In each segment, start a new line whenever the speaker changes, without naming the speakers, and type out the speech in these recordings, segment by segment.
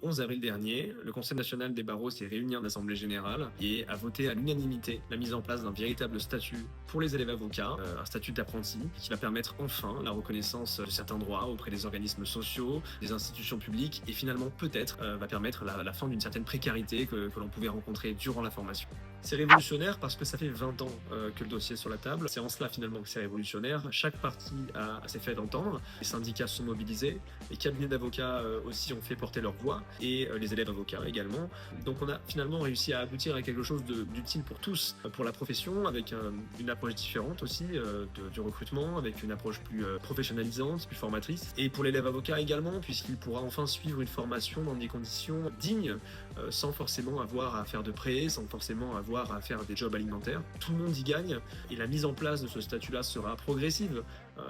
11 avril dernier, le Conseil national des barreaux s'est réuni en assemblée générale et a voté à l'unanimité la mise en place d'un véritable statut pour les élèves avocats, un statut d'apprenti qui va permettre enfin la reconnaissance de certains droits auprès des organismes sociaux, des institutions publiques et finalement peut-être va permettre la fin d'une certaine précarité que l'on pouvait rencontrer durant la formation. C'est révolutionnaire parce que ça fait 20 ans que le dossier est sur la table. C'est en cela finalement que c'est révolutionnaire. Chaque partie s'est fait entendre. Les syndicats sont mobilisés. Les cabinets d'avocats aussi ont fait porter leur voix et les élèves avocats également. Donc on a finalement réussi à aboutir à quelque chose d'utile pour tous, pour la profession, avec une approche différente aussi du recrutement, avec une approche plus professionnalisante, plus formatrice. Et pour l'élève avocat également, puisqu'il pourra enfin suivre une formation dans des conditions dignes, sans forcément avoir à faire de prêts, sans forcément avoir à faire des jobs alimentaires. Tout le monde y gagne et la mise en place de ce statut-là sera progressive.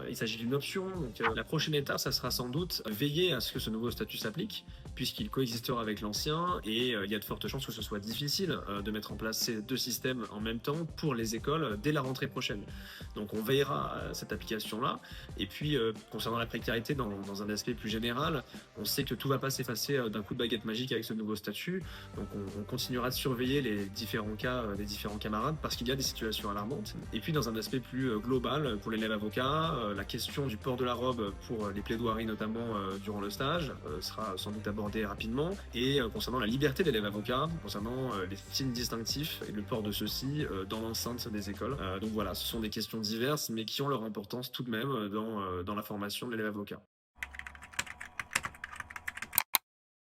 Il s'agit d'une option, donc la prochaine étape, ça sera sans doute veiller à ce que ce nouveau statut s'applique, puisqu'il coexistera avec l'ancien, et il y a de fortes chances que ce soit difficile de mettre en place ces deux systèmes en même temps pour les écoles dès la rentrée prochaine. Donc on veillera à cette application-là, et puis concernant la précarité dans un aspect plus général, on sait que tout ne va pas s'effacer d'un coup de baguette magique avec ce nouveau statut, donc on continuera de surveiller les différents cas des différents camarades, parce qu'il y a des situations alarmantes. Et puis dans un aspect plus global, pour l'élève avocat, la question du port de la robe pour les plaidoiries notamment durant le stage sera sans doute abordée rapidement. Et concernant la liberté de l'élève avocat, concernant les signes distinctifs et le port de ceux-ci dans l'enceinte des écoles. Donc voilà, ce sont des questions diverses mais qui ont leur importance tout de même dans la formation de l'élève avocat.